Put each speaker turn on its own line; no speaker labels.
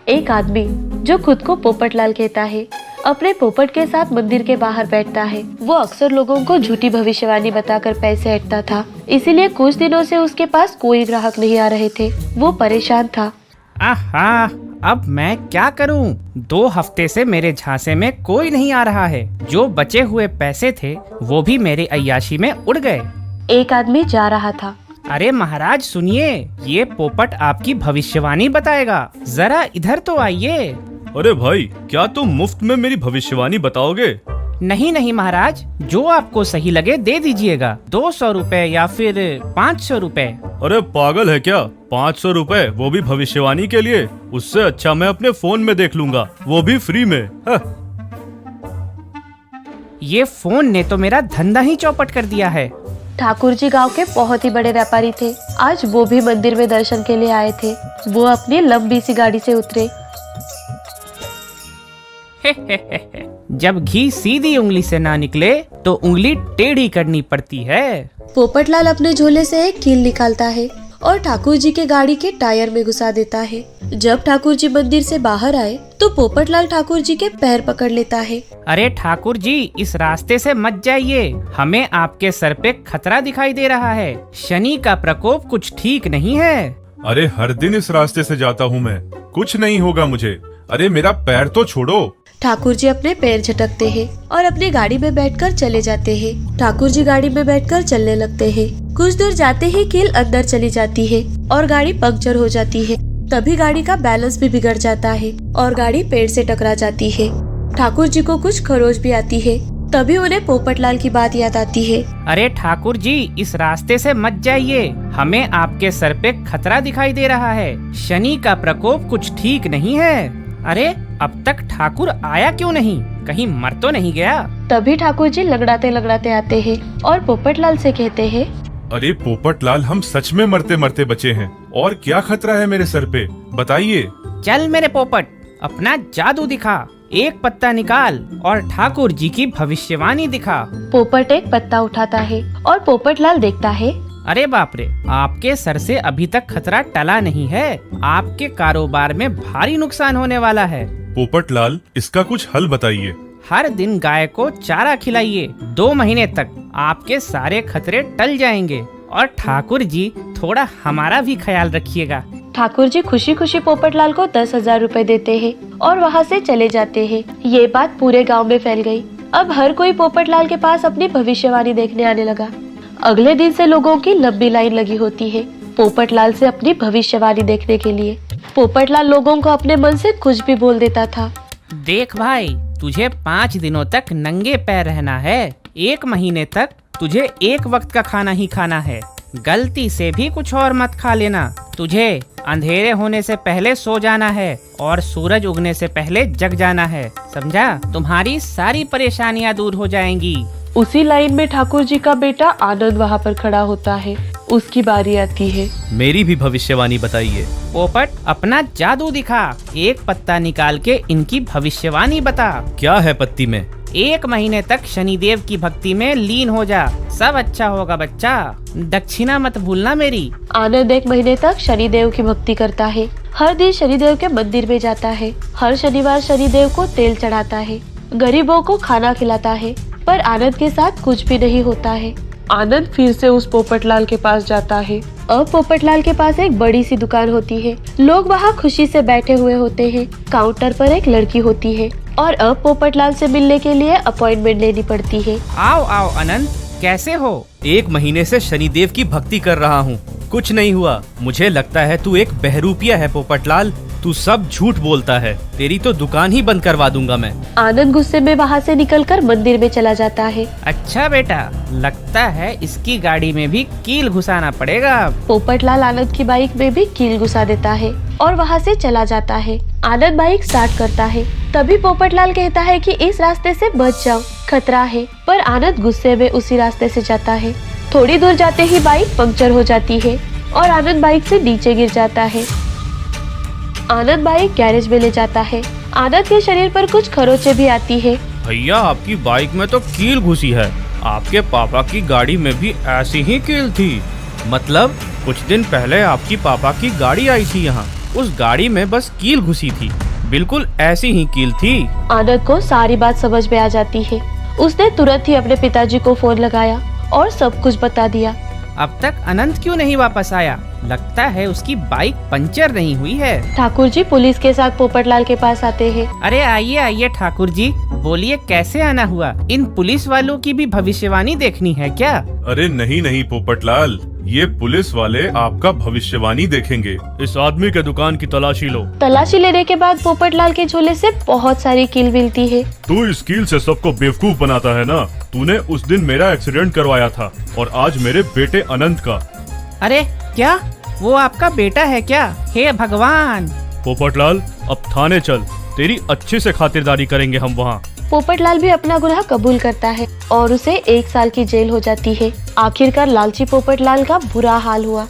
एक आदमी जो खुद को पोपटलाल कहता है अपने पोपट के साथ मंदिर के बाहर बैठता है। वो अक्सर लोगों को झूठी भविष्यवाणी बताकर पैसे हटता था, इसीलिए कुछ दिनों से उसके पास कोई ग्राहक नहीं आ रहे थे। वो परेशान था।
आहा, अब मैं क्या करूं? 2 हफ्ते से मेरे झांसे में कोई नहीं आ रहा है। जो बचे हुए पैसे थे वो भी मेरे अय्याशी में उड़ गए।
एक आदमी जा रहा था।
अरे महाराज सुनिए, ये पोपट आपकी भविष्यवाणी बताएगा, जरा इधर तो आइए।
अरे भाई, क्या तुम मुफ्त में मेरी भविष्यवाणी बताओगे?
नहीं नहीं महाराज, जो आपको सही लगे दे दीजिएगा। 200 रुपए या फिर 500 रुपए।
अरे पागल है क्या? 500 रुपए, वो भी भविष्यवाणी के लिए? उससे अच्छा मैं अपने फोन में देख लूंगा, वो भी फ्री में।
ये फोन ने तो मेरा धंधा ही चौपट कर दिया है।
ठाकुर जी गांव के बहुत ही बड़े व्यापारी थे। आज वो भी मंदिर में दर्शन के लिए आए थे। वो अपनी लंबी सी गाड़ी से उतरे।
जब घी सीधी उंगली से ना निकले तो उंगली टेढ़ी करनी पड़ती है।
पोपटलाल अपने झोले से एक कील निकालता है और ठाकुर जी के गाड़ी के टायर में घुसा देता है। जब ठाकुर जी मंदिर से बाहर आए तो पोपटलाल ठाकुर जी के पैर पकड़ लेता है।
अरे ठाकुर जी, इस रास्ते से मत जाइए, हमें आपके सर पे खतरा दिखाई दे रहा है। शनि का प्रकोप कुछ ठीक नहीं है।
अरे हर दिन इस रास्ते से जाता हूँ मैं, कुछ नहीं होगा मुझे। अरे मेरा पैर तो छोड़ो।
ठाकुर जी अपने पैर झटकते हैं और अपनी गाड़ी में बैठकर चले जाते हैं। ठाकुर जी गाड़ी में बैठकर चलने लगते हैं। कुछ दूर जाते ही कील अंदर चली जाती है और गाड़ी पंक्चर हो जाती है। तभी गाड़ी का बैलेंस भी बिगड़ जाता है और गाड़ी पेड़ से टकरा जाती है। ठाकुर जी को कुछ खरोच भी आती है। तभी उन्हें पोपटलाल की बात याद आती है।
अरे ठाकुर जी, इस रास्ते से मत जाइए, हमें आपके सर पे खतरा दिखाई दे रहा है। शनि का प्रकोप कुछ ठीक नहीं है। अरे अब तक ठाकुर आया क्यों नहीं? कहीं मर तो नहीं गया?
तभी ठाकुर जी लगड़ाते लगड़ाते आते हैं और पोपटलाल से कहते हैं,
अरे पोपटलाल, हम सच में मरते मरते बचे हैं। और क्या खतरा है मेरे सर पे, बताइए।
चल मेरे पोपट, अपना जादू दिखा। एक पत्ता निकाल और ठाकुर जी की भविष्यवाणी दिखा।
पोपट एक पत्ता उठाता है और पोपटलाल देखता है।
अरे बाप रे, आपके सर से अभी तक खतरा टला नहीं है। आपके कारोबार में भारी नुकसान होने वाला है।
पोपटलाल, इसका कुछ हल बताइए।
हर दिन गाय को चारा खिलाइए। 2 महीने तक आपके सारे खतरे टल जाएंगे। और ठाकुर जी, थोड़ा हमारा भी ख्याल रखिएगा।
ठाकुर जी खुशी खुशी पोपटलाल को 10,000 रुपए देते हैं और वहाँ से चले जाते हैं। ये बात पूरे गांव में फैल गई। अब हर कोई पोपटलाल के पास अपनी भविष्यवाणी देखने आने लगा। अगले दिन से लोगों की लंबी लाइन लगी होती है पोपटलाल से अपनी भविष्यवाणी देखने के लिए। पोपटलाल लोगों को अपने मन से कुछ भी बोल देता था।
देख भाई, तुझे 5 दिनों तक नंगे पैर रहना है। 1 महीने तक तुझे एक वक्त का खाना ही खाना है। गलती से भी कुछ और मत खा लेना। तुझे अंधेरे होने से पहले सो जाना है और सूरज उगने से पहले जग जाना है, समझा? तुम्हारी सारी परेशानियां दूर हो जाएंगी।
उसी लाइन में ठाकुर जी का बेटा आनंद वहाँ पर खड़ा होता है। उसकी बारी आती है।
मेरी भी भविष्यवाणी बताइए।
पोपट, अपना जादू दिखा। एक पत्ता निकाल के इनकी भविष्यवाणी बता।
क्या है पत्ती में?
1 महीने तक शनिदेव की भक्ति में लीन हो जा, सब अच्छा होगा बच्चा। दक्षिणा मत भूलना मेरी।
आनंद 1 महीने तक शनिदेव की भक्ति करता है। हर दिन शनिदेव के मंदिर में जाता है। हर शनिवार शनिदेव को तेल चढ़ाता है। गरीबों को खाना खिलाता है। पर आनंद के साथ कुछ भी नहीं होता है। आनंद फिर से उस पोपटलाल के पास जाता है। अब पोपटलाल के पास एक बड़ी सी दुकान होती है। लोग वहाँ खुशी से बैठे हुए होते हैं। काउंटर पर एक लड़की होती है और अब पोपटलाल से मिलने के लिए अपॉइंटमेंट लेनी पड़ती है।
आओ आओ आनंद, कैसे हो?
1 महीने से शनिदेव की भक्ति कर रहा हूँ, कुछ नहीं हुआ। मुझे लगता है तू एक बहरूपिया है पोपटलाल। तू सब झूठ बोलता है। तेरी तो दुकान ही बंद करवा दूंगा मैं।
आनंद गुस्से में वहाँ से निकलकर मंदिर में चला जाता है।
अच्छा बेटा, लगता है इसकी गाड़ी में भी कील घुसाना पड़ेगा।
पोपटलाल आनंद की बाइक में भी कील घुसा देता है और वहाँ से चला जाता है। आनंद बाइक स्टार्ट करता है। तभी पोपटलाल कहता है कि इस रास्ते से बच जाओ, खतरा है। पर आनंद गुस्से में उसी रास्ते से जाता है। थोड़ी दूर जाते ही बाइक पंक्चर हो जाती है और आनंद बाइक से नीचे गिर जाता है। आनंद बाइक गैरेज में ले जाता है। आनंद के शरीर पर कुछ खरोंचें भी आती है।
भैया, आपकी बाइक में तो कील घुसी है। आपके पापा की गाड़ी में भी ऐसी ही कील थी। मतलब कुछ दिन पहले आपकी पापा की गाड़ी आई थी यहाँ। उस गाड़ी में बस कील घुसी थी, बिल्कुल ऐसी ही कील थी।
आनंद को सारी बात समझ में आ जाती है। उसने तुरंत ही अपने पिताजी को फोन लगाया और सब कुछ बता दिया।
अब तक अनंत क्यों नहीं वापस आया? लगता है उसकी बाइक पंचर नहीं हुई है।
ठाकुर जी पुलिस के साथ पोपटलाल के पास आते हैं।
अरे आइए आइए ठाकुर जी, बोलिए कैसे आना हुआ? इन पुलिस वालों की भी भविष्यवाणी देखनी है क्या?
अरे नहीं नहीं पोपटलाल, ये पुलिस वाले आपका भविष्यवाणी देखेंगे।
इस आदमी के दुकान की तलाशी लो।
तलाशी लेने के बाद पोपटलाल के झोले से बहुत सारी कील मिलती है।
तू इस कील से सबको बेवकूफ बनाता है ना। तूने उस दिन मेरा एक्सीडेंट करवाया था और आज मेरे बेटे अनंत का।
अरे क्या वो आपका बेटा है क्या? हे भगवान!
पोपटलाल अब थाने चल, तेरी अच्छे से खातिरदारी करेंगे हम वहाँ।
पोपटलाल भी अपना गुनाह कबूल करता है और उसे 1 साल की जेल हो जाती है। आखिरकार लालची पोपटलाल का बुरा हाल हुआ।